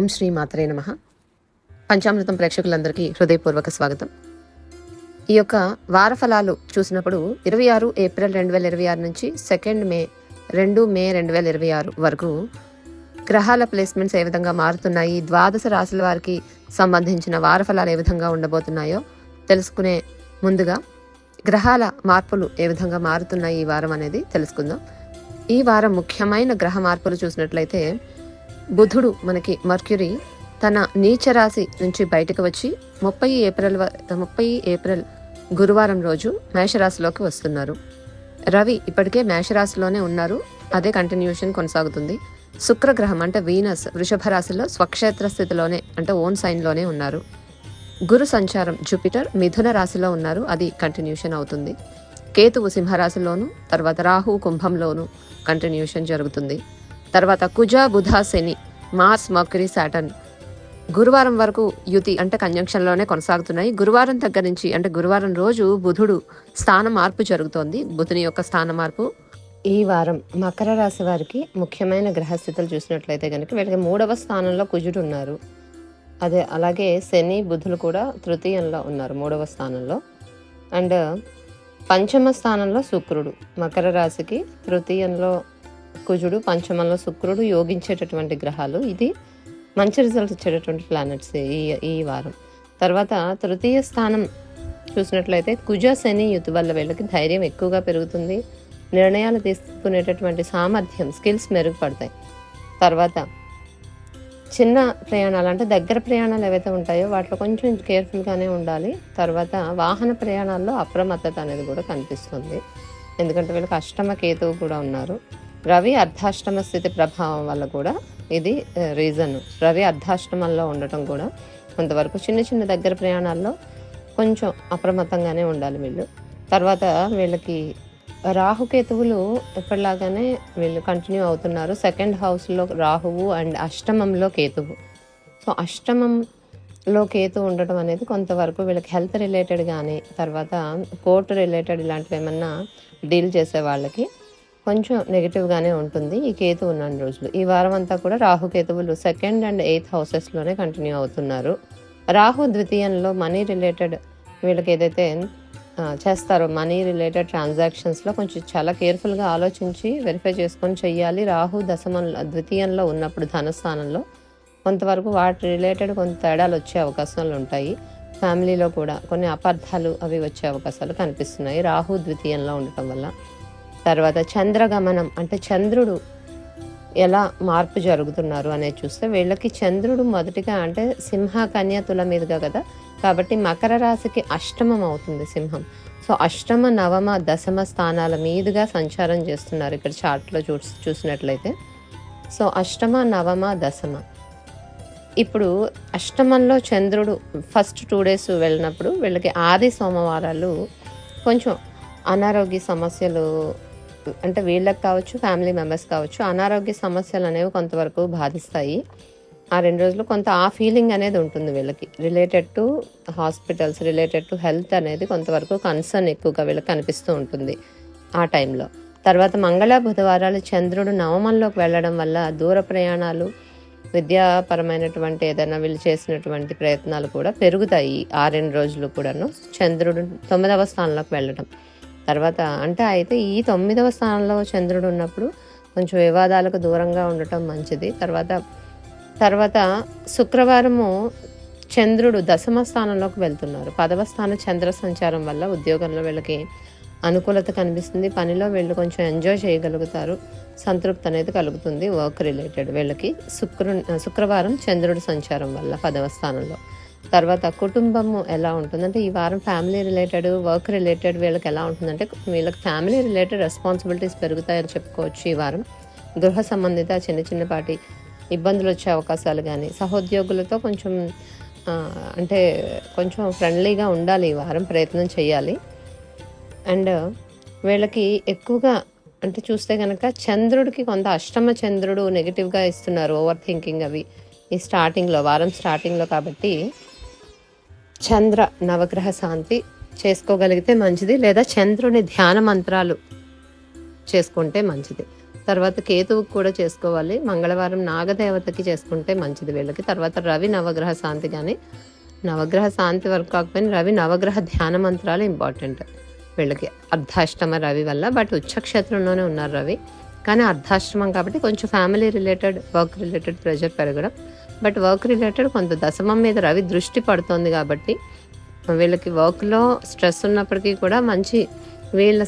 ఓం శ్రీ మాత్రే నమః. పంచామృతం ప్రేక్షకులందరికీ హృదయపూర్వక స్వాగతం. ఈ యొక్క వార ఫలాలు చూసినప్పుడు 26 ఏప్రిల్ 2026 నుంచి 2 మే 2026 వరకు గ్రహాల ప్లేస్మెంట్స్ ఏ విధంగా మారుతున్నాయి, ద్వాదశ రాశుల వారికి సంబంధించిన వార ఫలాలు ఏ విధంగా ఉండబోతున్నాయో తెలుసుకునే ముందుగా గ్రహాల మార్పులు ఏ విధంగా మారుతున్నాయి ఈ వారం అనేది తెలుసుకుందాం. ఈ వారం ముఖ్యమైన గ్రహ మార్పులు చూసినట్లయితే బుధుడు మనకి మర్క్యూరీ తన నీచ రాశి నుంచి బయటకు వచ్చి 30 ఏప్రిల్ గురువారం రోజు మేషరాశిలోకి వస్తున్నారు. రవి ఇప్పటికే మేషరాశిలోనే ఉన్నారు, అదే కంటిన్యూషన్ కొనసాగుతుంది. శుక్రగ్రహం అంటే వీనస్ వృషభ రాశిలో స్వక్షేత్ర స్థితిలోనే అంటే ఓన్ సైన్లోనే ఉన్నారు. గురు సంచారం జూపిటర్ మిథున రాశిలో ఉన్నారు, అది కంటిన్యూషన్ అవుతుంది. కేతువు సింహరాశిలోను, తర్వాత రాహు కుంభంలోను కంటిన్యూషన్ జరుగుతుంది. తర్వాత కుజ బుధ శని మార్స్ మర్క్యూరీ సాటర్న్ గురువారం వరకు యుతి అంటే కంజంక్షన్లోనే కొనసాగుతున్నాయి. గురువారం దగ్గర నుంచి అంటే గురువారం రోజు బుధుడు స్థాన మార్పు జరుగుతోంది, బుధుని యొక్క స్థాన మార్పు. ఈ వారం మకర రాశి వారికి ముఖ్యమైన గ్రహస్థితులు చూసినట్లయితే కనుక వీళ్ళకి 3వ స్థానంలో కుజుడు ఉన్నారు, అదే అలాగే శని బుధులు కూడా తృతీయంలో ఉన్నారు 3వ స్థానంలో. అండ్ పంచమ స్థానంలో శుక్రుడు, మకర రాశికి తృతీయంలో కుజుడు, పంచమంలో శుక్రుడు యోగించేటటువంటి గ్రహాలు. ఇది మంచి రిజల్ట్స్ ఇచ్చేటటువంటి ప్లానెట్స్ ఈ వారం. తర్వాత తృతీయ స్థానం చూసినట్లయితే కుజ శని యుతి వల్ల వీళ్ళకి ధైర్యం ఎక్కువగా పెరుగుతుంది, నిర్ణయాలు తీసుకునేటటువంటి సామర్థ్యం స్కిల్స్ మెరుగుపడతాయి. తర్వాత చిన్న ప్రయాణాలు అంటే దగ్గర ప్రయాణాలు ఏవైతే ఉంటాయో వాటిలో కొంచెం కేర్ఫుల్గానే ఉండాలి. తర్వాత వాహన ప్రయాణాల్లో అప్రమత్తత అనేది కూడా కనిపిస్తుంది, ఎందుకంటే వీళ్ళకి అష్టమ కేతువు కూడా ఉన్నారు. రవి అర్ధాష్టమ స్థితి ప్రభావం వల్ల కూడా ఇది రీజన్. రవి అర్ధాష్టమంలో ఉండటం కూడా కొంతవరకు చిన్న దగ్గర ప్రయాణాల్లో కొంచెం అప్రమత్తంగానే ఉండాలి వీళ్ళు. తర్వాత వీళ్ళకి రాహుకేతువులు ఎప్పటిలాగానే వీళ్ళు కంటిన్యూ అవుతున్నారు. 2nd హౌస్లో రాహువు అండ్ అష్టమంలో కేతువు. సో అష్టమంలో కేతువు ఉండటం అనేది కొంతవరకు వీళ్ళకి హెల్త్ రిలేటెడ్ కానీ తర్వాత కోర్టు రిలేటెడ్ ఇలాంటివి ఏమన్నా డీల్ చేసే వాళ్ళకి కొంచెం నెగిటివ్గానే ఉంటుంది ఈ కేతు ఉన్న రోజులు. ఈ వారం అంతా కూడా రాహుకేతువులు 2nd అండ్ 8th హౌసెస్లోనే కంటిన్యూ అవుతున్నారు. రాహు ద్వితీయంలో మనీ రిలేటెడ్ వీళ్ళకి ఏదైతే చేస్తారో మనీ రిలేటెడ్ ట్రాన్సాక్షన్స్లో కొంచెం చాలా కేర్ఫుల్గా ఆలోచించి వెరిఫై చేసుకొని చెయ్యాలి. రాహు ద్వితీయంలో ఉన్నప్పుడు ధనస్థానంలో కొంతవరకు వాటి రిలేటెడ్ కొంత తేడాలు వచ్చే అవకాశాలు ఉంటాయి. ఫ్యామిలీలో కూడా కొన్ని అపార్థాలు అవి వచ్చే అవకాశాలు కనిపిస్తున్నాయి రాహు ద్వితీయంలో ఉండటం వల్ల. తర్వాత చంద్రగమనం అంటే చంద్రుడు ఎలా మార్పు జరుగుతున్నారు అనేది చూస్తే వీళ్ళకి చంద్రుడు మొదటిగా అంటే సింహ కన్య తుల మీదుగా కదా, కాబట్టి మకర రాశికి అష్టమం అవుతుంది సింహం. సో అష్టమ నవమ దశమ స్థానాల మీదుగా సంచారం చేస్తున్నారు ఇక్కడ చార్ట్లో చూసినట్లయితే. సో అష్టమ నవమ దశమ. ఇప్పుడు అష్టమంలో చంద్రుడు ఫస్ట్ 2 days వెళ్ళినప్పుడు వీళ్ళకి ఆది సోమవారాలు కొంచెం అనారోగ్య సమస్యలు అంటే వీళ్ళకి కావచ్చు ఫ్యామిలీ మెంబర్స్ కావచ్చు అనారోగ్య సమస్యలు అనేవి కొంతవరకు బాధిస్తాయి. ఆ 2 రోజులు కొంత ఆ ఫీలింగ్ అనేది ఉంటుంది వీళ్ళకి related to hospitals, related to health అనేది కొంతవరకు కన్సర్న్ ఎక్కువగా వీళ్ళకి కనిపిస్తూ ఉంటుంది ఆ టైంలో. తర్వాత మంగళ బుధవారాలు చంద్రుడు నవమంలోకి వెళ్ళడం వల్ల దూర ప్రయాణాలు, విద్యాపరమైనటువంటి ఏదైనా వీళ్ళు చేసినటువంటి ప్రయత్నాలు కూడా పెరుగుతాయి ఆ 2 రోజులు కూడాను. చంద్రుడు 9వ స్థానంలోకి వెళ్ళడం తర్వాత అంటే అయితే ఈ 9వ స్థానంలో చంద్రుడు ఉన్నప్పుడు కొంచెం వివాదాలకు దూరంగా ఉండటం మంచిది. తర్వాత శుక్రవారము చంద్రుడు దశమ స్థానంలోకి వెళ్తున్నారు. 10వ స్థానం చంద్ర సంచారం వల్ల ఉద్యోగంలో వీళ్ళకి అనుకూలత కనిపిస్తుంది, పనిలో వీళ్ళు కొంచెం ఎంజాయ్ చేయగలుగుతారు, సంతృప్తి అనేది కలుగుతుంది వర్క్ రిలేటెడ్ వీళ్ళకి. శుక్రవారం చంద్రుడు సంచారం వల్ల 10వ స్థానంలో. తర్వాత కుటుంబము ఎలా ఉంటుందంటే ఈ వారం ఫ్యామిలీ రిలేటెడ్ వర్క్ రిలేటెడ్ వీళ్ళకి ఎలా ఉంటుందంటే వీళ్ళకి ఫ్యామిలీ రిలేటెడ్ రెస్పాన్సిబిలిటీస్ పెరుగుతాయని చెప్పుకోవచ్చు ఈ వారం. గృహ సంబంధిత చిన్నపాటి ఇబ్బందులు వచ్చే అవకాశాలు కానీ, సహోద్యోగులతో కొంచెం అంటే కొంచెం ఫ్రెండ్లీగా ఉండాలి ఈ వారం, ప్రయత్నం చేయాలి. అండ్ వీళ్ళకి ఎక్కువగా అంటే చూస్తే కనుక చంద్రుడికి కొంత అష్టమ చంద్రుడు నెగిటివ్గా ఇస్తున్నారు, ఓవర్ థింకింగ్ అవి ఈ వారం స్టార్టింగ్లో. కాబట్టి చంద్ర నవగ్రహ శాంతి చేసుకోగలిగితే మంచిది, లేదా చంద్రుని ధ్యాన మంత్రాలు చేసుకుంటే మంచిది. తర్వాత కేతువుకి కూడా చేసుకోవాలి. మంగళవారం నాగదేవతకి చేసుకుంటే మంచిది వీళ్ళకి. తర్వాత రవి నవగ్రహ శాంతి కానీ, నవగ్రహ శాంతి వరకు కాకపోయినా రవి నవగ్రహ ధ్యాన మంత్రాలు ఇంపార్టెంట్ వీళ్ళకి. అర్ధాష్టమ రవి వల్ల, బట్ ఉచ్చక్షేత్రంలోనే ఉన్నారు రవి, కానీ అర్ధాష్టమం కాబట్టి కొంచెం family related, work related pressure పెరగడం. బట్ వర్క్ రిలేటెడ్ కొంత దశమం మీద రవి దృష్టి పడుతోంది కాబట్టి వీళ్ళకి వర్క్లో స్ట్రెస్ ఉన్నప్పటికీ కూడా మంచి వీళ్ళ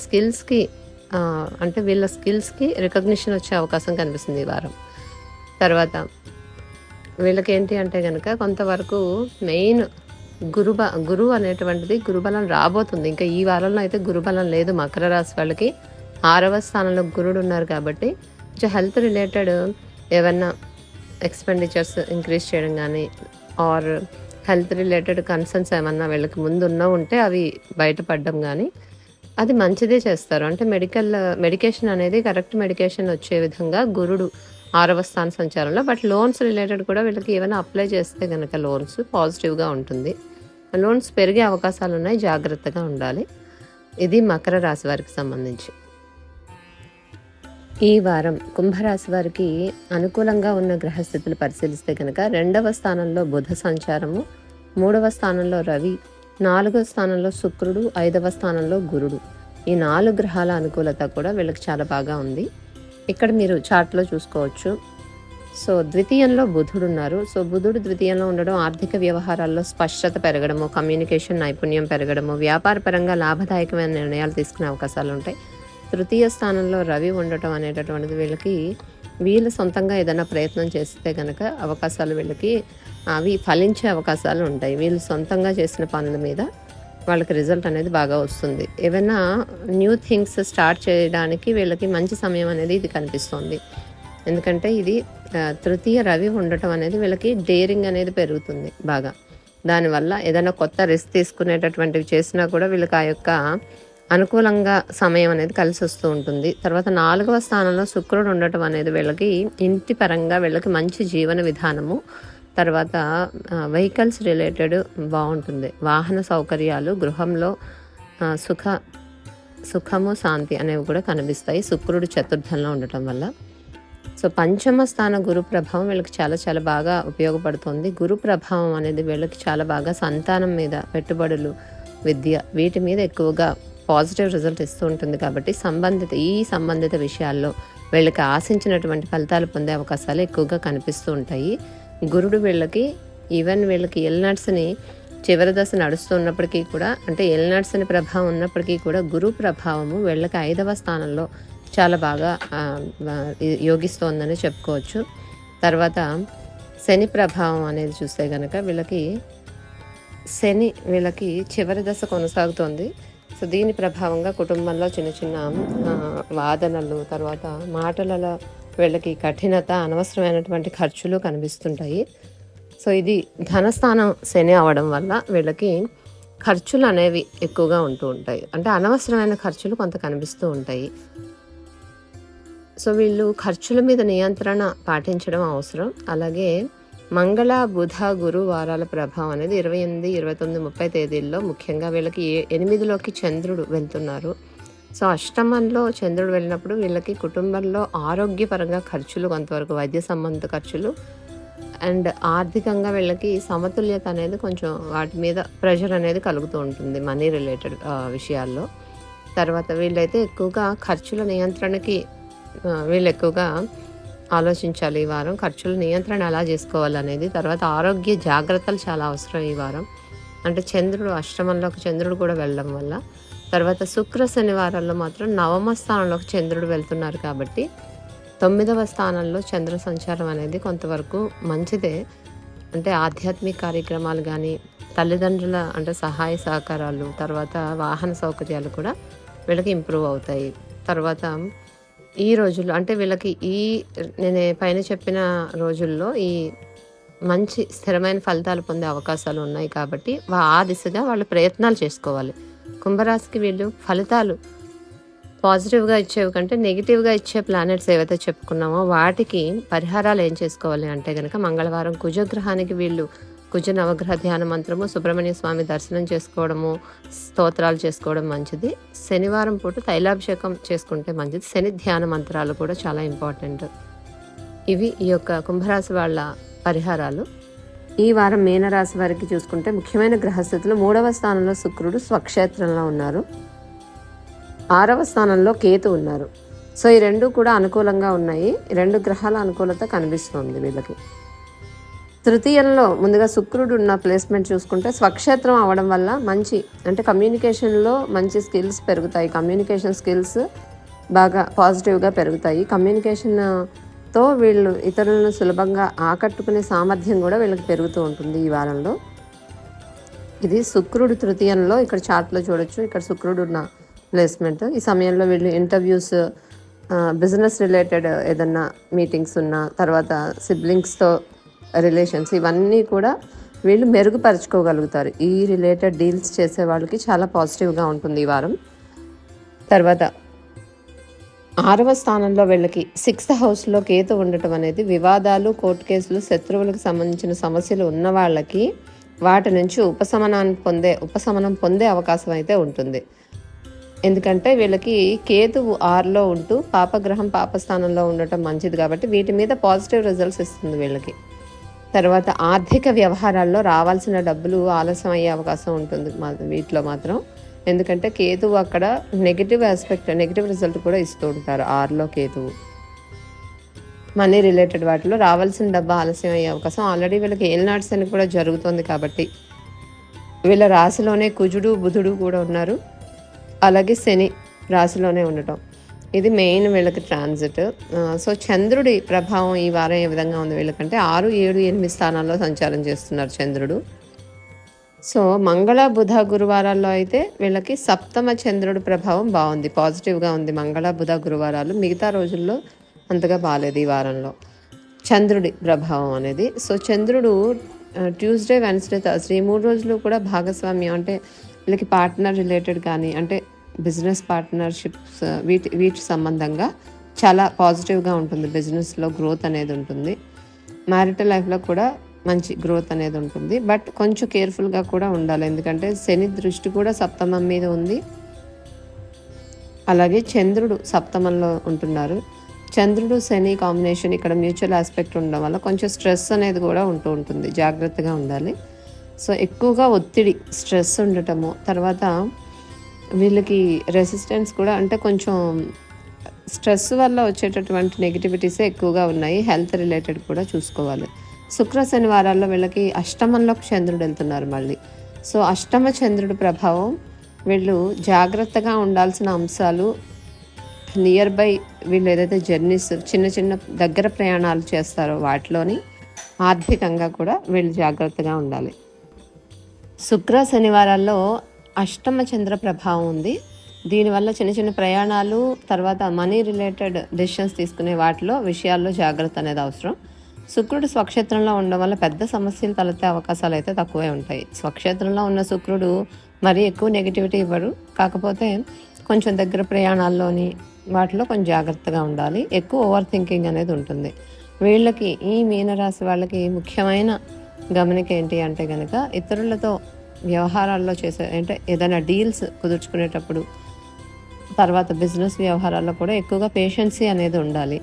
స్కిల్స్కి రికగ్నిషన్ వచ్చే అవకాశం కనిపిస్తుంది ఈ వారం. తర్వాత వీళ్ళకి ఏంటి అంటే కనుక కొంతవరకు మెయిన్ గురువు అనేటువంటిది గురుబలం రాబోతుంది. ఇంకా ఈ వారంలో అయితే గురుబలం లేదు మకర రాశి వాళ్ళకి. 6వ స్థానంలో గురుడు ఉన్నారు కాబట్టి కొంచెం హెల్త్ రిలేటెడ్ ఏమన్నా ఎక్స్పెండిచర్స్ ఇంక్రీజ్ చేయడం కానీ, ఆర్ హెల్త్ రిలేటెడ్ కన్సర్న్స్ ఏమన్నా వీళ్ళకి ముందు ఉంటే అవి బయటపడడం కానీ అది మంచిదే చేస్తారు. అంటే మెడికేషన్ అనేది కరెక్ట్ మెడికేషన్ వచ్చే విధంగా గురుడు 6వ స్థాన సంచారంలో. బట్ లోన్స్ రిలేటెడ్ కూడా వీళ్ళకి ఏమైనా అప్లై చేస్తే కనుక లోన్స్ పాజిటివ్గా ఉంటుంది. లోన్స్ పెరిగే అవకాశాలు ఉన్నాయి, జాగ్రత్తగా ఉండాలి. ఇది మకర రాశి వారికి సంబంధించి. ఈ వారం కుంభరాశి వారికి అనుకూలంగా ఉన్న గ్రహస్థితులు పరిశీలిస్తే కనుక 2వ స్థానంలో బుధ సంచారము, 3వ స్థానంలో రవి, 4వ స్థానంలో శుక్రుడు, 5వ స్థానంలో గురుడు. ఈ 4 గ్రహాల అనుకూలత కూడా వీళ్ళకి చాలా బాగా ఉంది. ఇక్కడ మీరు చార్ట్లో చూసుకోవచ్చు. సో ద్వితీయంలో బుధుడు ఉన్నారు. సో బుధుడు ద్వితీయంలో ఉండడం ఆర్థిక వ్యవహారాల్లో స్పష్టత పెరగడము, కమ్యూనికేషన్ నైపుణ్యం పెరగడము, వ్యాపారపరంగా లాభదాయకమైన నిర్ణయాలు తీసుకునే అవకాశాలు ఉంటాయి. తృతీయ స్థానంలో రవి ఉండటం అనేటటువంటిది వీళ్ళు సొంతంగా ఏదైనా ప్రయత్నం చేస్తే కనుక అవకాశాలు వీళ్ళకి అవి ఫలించే అవకాశాలు ఉంటాయి. వీళ్ళు సొంతంగా చేసిన పనుల మీద వాళ్ళకి రిజల్ట్ అనేది బాగా వస్తుంది. ఏమైనా న్యూ థింగ్స్ స్టార్ట్ చేయడానికి వీళ్ళకి మంచి సమయం అనేది ఇది కనిపిస్తుంది. ఎందుకంటే ఇది తృతీయ రవి ఉండటం అనేది వీళ్ళకి డేరింగ్ అనేది పెరుగుతుంది బాగా. దానివల్ల ఏదైనా కొత్త రిస్క్ తీసుకునేటటువంటివి చేసినా కూడా వీళ్ళకి ఆ యొక్క అనుకూలంగా సమయం అనేది కలిసి వస్తూ ఉంటుంది. తర్వాత 4వ స్థానంలో శుక్రుడు ఉండటం అనేది వీళ్ళకి ఇంటి పరంగా వీళ్ళకి మంచి జీవన విధానము, తర్వాత వెహికల్స్ రిలేటెడ్ బాగుంటుంది. వాహన సౌకర్యాలు, గృహంలో సుఖము శాంతి అనేవి కూడా కనిపిస్తాయి శుక్రుడు చతుర్థంలో ఉండటం వల్ల. సో 5వ స్థాన గురు ప్రభావం వీళ్ళకి చాలా చాలా బాగా ఉపయోగపడుతుంది. గురు ప్రభావం అనేది వీళ్ళకి చాలా బాగా సంతానం మీద, పెట్టుబడులు, విద్య, వీటి మీద ఎక్కువగా పాజిటివ్ రిజల్ట్ ఇస్తూ ఉంటుంది. కాబట్టి సంబంధిత విషయాల్లో వీళ్ళకి ఆశించినటువంటి ఫలితాలు పొందే అవకాశాలు ఎక్కువగా కనిపిస్తూ ఉంటాయి. గురుడు వీళ్ళకి వీళ్ళకి ఎల్నట్స్ని చివరి దశ నడుస్తున్నప్పటికీ కూడా, అంటే ఎల్నట్స్ని ప్రభావం ఉన్నప్పటికీ కూడా గురు ప్రభావము వీళ్ళకి 5వ స్థానంలో చాలా బాగా యోగిస్తోందని చెప్పుకోవచ్చు. తర్వాత శని ప్రభావం అనేది చూస్తే కనుక వీళ్ళకి చివరి దశ కొనసాగుతోంది. సో దీని ప్రభావంగా కుటుంబంలో చిన్న చిన్న వాదనలు, తర్వాత మాటలలో వీళ్ళకి కఠినత, అనవసరమైనటువంటి ఖర్చులు కనిపిస్తుంటాయి. సో ఇది ధనస్థానం శని అవడం వల్ల వీళ్ళకి ఖర్చులు అనేవి ఎక్కువగా ఉంటూ ఉంటాయి. అంటే అనవసరమైన ఖర్చులు కొంత కనిపిస్తూ ఉంటాయి. సో వీళ్ళు ఖర్చుల మీద నియంత్రణ పాటించడం అవసరం. అలాగే మంగళ, బుధ, గురు వారాల ప్రభావం అనేది 28, 29, 30 తేదీల్లో ముఖ్యంగా వీళ్ళకి 8లోకి చంద్రుడు వెళ్తున్నారు. సో అష్టమంలో చంద్రుడు వెళ్ళినప్పుడు వీళ్ళకి కుటుంబంలో ఆరోగ్యపరంగా ఖర్చులు, కొంతవరకు వైద్య సంబంధిత ఖర్చులు, అండ్ ఆర్థికంగా వీళ్ళకి సమతుల్యత అనేది కొంచెం వాటి మీద ప్రెషర్ అనేది కలుగుతూ ఉంటుంది మనీ రిలేటెడ్ విషయాల్లో. తర్వాత వీళ్ళైతే ఎక్కువగా ఖర్చుల నియంత్రణకి వీళ్ళు ఎక్కువగా ఆలోచించాలి ఈ వారం. ఖర్చుల నియంత్రణ ఎలా చేసుకోవాలనేది. తర్వాత ఆరోగ్య జాగ్రత్తలు చాలా అవసరం ఈ వారం. అంటే అష్టమంలోకి చంద్రుడు కూడా వెళ్ళడం వల్ల. తర్వాత శుక్ర శనివారాల్లో మాత్రం 9వ స్థానంలోకి చంద్రుడు వెళ్తున్నారు కాబట్టి 9వ స్థానంలో చంద్ర సంచారం అనేది కొంతవరకు మంచిదే. అంటే ఆధ్యాత్మిక కార్యక్రమాలు కానీ, తల్లిదండ్రుల సహాయ సహకారాలు, తర్వాత వాహన సౌకర్యాలు కూడా వీళ్ళకి ఇంప్రూవ్ అవుతాయి. తర్వాత ఈ రోజుల్లో వీళ్ళకి నేను పైన చెప్పిన రోజుల్లో ఈ మంచి స్థిరమైన ఫలితాలు పొందే అవకాశాలు ఉన్నాయి కాబట్టి ఆ దిశగా వాళ్ళు ప్రయత్నాలు చేసుకోవాలి. కుంభరాశికి వీళ్ళు ఫలితాలు పాజిటివ్గా ఇచ్చేవి కంటే నెగిటివ్గా ఇచ్చే ప్లానెట్స్ ఏవైతే చెప్పుకున్నామో వాటికి పరిహారాలు ఏం చేసుకోవాలి అంటే కనుక మంగళవారం కుజగ్రహానికి వీళ్ళు కుజ నవగ్రహ ధ్యాన మంత్రము, సుబ్రహ్మణ్య స్వామి దర్శనం చేసుకోవడము, స్తోత్రాలు చేసుకోవడం మంచిది. శనివారం పూట తైలాభిషేకం చేసుకుంటే మంచిది. శని ధ్యాన మంత్రాలు కూడా చాలా ఇంపార్టెంట్. ఇవి ఈ యొక్క కుంభరాశి వాళ్ళ పరిహారాలు. ఈ వారం మీనరాశి వారికి చూసుకుంటే ముఖ్యమైన గ్రహస్థితులు 3వ స్థానంలో శుక్రుడు స్వక్షేత్రంలో ఉన్నారు, 6వ స్థానంలో కేతు ఉన్నారు. సో ఈ రెండు కూడా అనుకూలంగా ఉన్నాయి. 2 గ్రహాల అనుకూలత కనిపిస్తుంది వీళ్ళకి. తృతీయంలో ముందుగా శుక్రుడు ఉన్న ప్లేస్మెంట్ చూసుకుంటే స్వక్షేత్రం అవ్వడం వల్ల మంచి అంటే కమ్యూనికేషన్లో మంచి స్కిల్స్ పెరుగుతాయి. కమ్యూనికేషన్ స్కిల్స్ బాగా పాజిటివ్గా పెరుగుతాయి. కమ్యూనికేషన్తో వీళ్ళు ఇతరులను సులభంగా ఆకట్టుకునే సామర్థ్యం కూడా వీళ్ళకి పెరుగుతూ ఉంటుంది ఈ వారంలో. ఇది శుక్రుడు తృతీయంలో ఇక్కడ చార్ట్లో చూడొచ్చు. ఇక్కడ శుక్రుడు ఉన్న ప్లేస్మెంట్. ఈ సమయంలో వీళ్ళు ఇంటర్వ్యూస్, బిజినెస్ రిలేటెడ్ ఏదన్నా మీటింగ్స్ ఉన్నా, తర్వాత సిబ్లింగ్స్తో రిలేషన్స్, ఇవన్నీ కూడా వీళ్ళు మెరుగుపరుచుకోగలుగుతారు. ఈ రిలేటెడ్ డీల్స్ చేసే వాళ్ళకి చాలా పాజిటివ్గా ఉంటుంది ఈ వారం. తర్వాత 6వ స్థానంలో వీళ్ళకి 6th హౌస్లో కేతు ఉండటం అనేది వివాదాలు, కోర్టు కేసులు, శత్రువులకు సంబంధించిన సమస్యలు ఉన్న వాళ్ళకి వాటి నుంచి ఉపశమనం పొందే అవకాశం అయితే ఉంటుంది. ఎందుకంటే వీళ్ళకి కేతువు 6లో ఉంటూ పాపగ్రహం పాపస్థానంలో ఉండటం మంచిది కాబట్టి వీటి మీద పాజిటివ్ రిజల్ట్స్ ఇస్తుంది వీళ్ళకి. తర్వాత ఆర్థిక వ్యవహారాల్లో రావాల్సిన డబ్బులు ఆలస్యం అయ్యే అవకాశం ఉంటుంది వీటిలో మాత్రం. ఎందుకంటే కేతువు అక్కడ నెగిటివ్ రిజల్ట్ కూడా ఇస్తూ ఉంటారు 6లో కేతువు. మనీ రిలేటెడ్ వాటిలో రావాల్సిన డబ్బు ఆలస్యం అయ్యే అవకాశం. ఆల్రెడీ వీళ్ళకి ఏలినాటి శని కూడా జరుగుతుంది కాబట్టి వీళ్ళ రాశిలోనే కుజుడు, బుధుడు కూడా ఉన్నారు. అలాగే శని రాశిలోనే ఉండటం, ఇది మెయిన్ వీళ్ళకి ట్రాన్సిట్. సో చంద్రుడి ప్రభావం ఈ వారం ఏ విధంగా ఉంది వీళ్ళకంటే 6, 7, 8 స్థానాల్లో సంచారం చేస్తున్నారు చంద్రుడు. సో మంగళ, బుధ, గురువారాల్లో అయితే వీళ్ళకి సప్తమ చంద్రుడి ప్రభావం బాగుంది, పాజిటివ్గా ఉంది మంగళ, బుధ, గురువారాలు. మిగతా రోజుల్లో అంతగా బాగాలేదు ఈ వారంలో చంద్రుడి ప్రభావం అనేది. సో చంద్రుడు ట్యూస్డే, వెన్స్డే, థర్స్డే ఈ 3 రోజులు కూడా భాగస్వామ్యం అంటే వీళ్ళకి పార్ట్నర్ రిలేటెడ్ కానీ అంటే బిజినెస్ పార్ట్నర్షిప్స్ వీటి సంబంధంగా చాలా పాజిటివ్గా ఉంటుంది. బిజినెస్లో గ్రోత్ అనేది ఉంటుంది. మ్యారిటల్ లైఫ్లో కూడా మంచి గ్రోత్ అనేది ఉంటుంది. బట్ కొంచెం కేర్ఫుల్గా కూడా ఉండాలి. ఎందుకంటే శని దృష్టి కూడా సప్తమం మీద ఉంది. అలాగే చంద్రుడు సప్తమంలో ఉంటున్నారు. చంద్రుడు శని కాంబినేషన్ ఇక్కడ మ్యూచువల్ ఆస్పెక్ట్ ఉండడం వల్ల కొంచెం స్ట్రెస్ అనేది కూడా ఉంటుంది. జాగ్రత్తగా ఉండాలి. సో ఎక్కువగా ఒత్తిడి, స్ట్రెస్ ఉండటము, తర్వాత వీళ్ళకి రెసిస్టెన్స్ కూడా అంటే కొంచెం స్ట్రెస్ వల్ల వచ్చేటటువంటి నెగిటివిటీసే ఎక్కువగా ఉన్నాయి. హెల్త్ రిలేటెడ్ కూడా చూసుకోవాలి. శుక్ర శనివారాల్లో వీళ్ళకి అష్టమంలోకి చంద్రుడు వెళ్తున్నారు మళ్ళీ. సో అష్టమ చంద్రుడి ప్రభావం, వీళ్ళు జాగ్రత్తగా ఉండాల్సిన అంశాలు, నియర్ బై వీళ్ళు ఏదైతే జర్నీస్, చిన్న చిన్న దగ్గర ప్రయాణాలు చేస్తారో వాటిలోని ఆర్థికంగా కూడా వీళ్ళు జాగ్రత్తగా ఉండాలి. శుక్ర శనివారాల్లో అష్టమ చంద్ర ప్రభావం ఉంది. దీనివల్ల చిన్న చిన్న ప్రయాణాలు, తర్వాత మనీ రిలేటెడ్ డెసిషన్స్ తీసుకునే విషయాల్లో జాగ్రత్త అనేది అవసరం. శుక్రుడు స్వక్షేత్రంలో ఉండడం వల్ల పెద్ద సమస్యలు తలెత్తే అవకాశాలు అయితే తక్కువే ఉంటాయి. స్వక్షేత్రంలో ఉన్న శుక్రుడు మరీ ఎక్కువ నెగిటివిటీ ఇవ్వడు, కాకపోతే కొంచెం దగ్గర ప్రయాణాల్లోని వాటిలో కొంచెం జాగ్రత్తగా ఉండాలి. ఎక్కువ ఓవర్ థింకింగ్ అనేది ఉంటుంది వీళ్ళకి. ఈ మీనరాశి వాళ్ళకి ముఖ్యమైన గమనిక ఏంటి అంటే కనుక ఇతరులతో వ్యవహారాల్లో చేసే అంటే ఏదైనా డీల్స్ కుదుర్చుకునేటప్పుడు, తర్వాత బిజినెస్ వ్యవహారాల్లో కూడా ఎక్కువగా పేషెన్సీ అనేది ఉండాలి.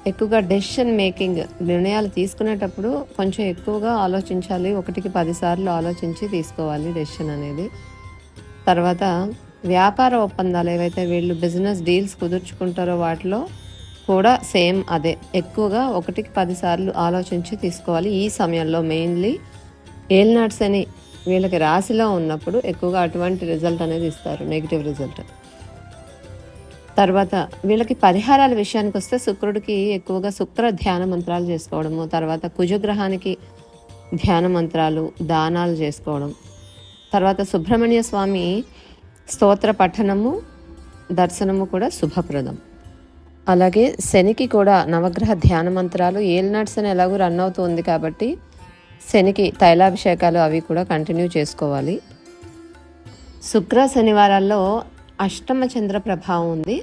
ఎక్కువగా డెసిషన్ మేకింగ్, నిర్ణయాలు తీసుకునేటప్పుడు కొంచెం ఎక్కువగా ఆలోచించాలి. 1కి 10 సార్లు ఆలోచించి తీసుకోవాలి డెసిషన్ అనేది. తర్వాత వ్యాపార ఒప్పందాలు ఏవైతే వీళ్ళు బిజినెస్ డీల్స్ కుదుర్చుకుంటారో వాటిలో కూడా సేమ్ అదే, ఎక్కువగా 1కి 10 సార్లు ఆలోచించి తీసుకోవాలి. ఈ సమయంలో మెయిన్లీ ఏలినాటి శని వీళ్ళకి రాశిలో ఉన్నప్పుడు ఎక్కువగా అటువంటి రిజల్ట్ అనేది ఇస్తారు, నెగిటివ్ రిజల్ట్. తర్వాత వీళ్ళకి పరిహారాల విషయానికి వస్తే శుక్రుడికి ఎక్కువగా శుక్ర ధ్యాన మంత్రాలు చేసుకోవడము, తర్వాత కుజగ్రహానికి ధ్యాన మంత్రాలు, దానాలు చేసుకోవడం, తర్వాత సుబ్రహ్మణ్య స్వామి స్తోత్ర పఠనము, దర్శనము కూడా శుభప్రదం. అలాగే శనికి కూడా నవగ్రహ ధ్యాన మంత్రాలు, ఏలినాటి శని ఎలాగో రన్ అవుతుంది కాబట్టి శనికి తైలాభిషేకాలు అవి కూడా కంటిన్యూ చేసుకోవాలి. శుక్ర శనివారాల్లో అష్టమ చంద్ర ప్రభావం ఉంది.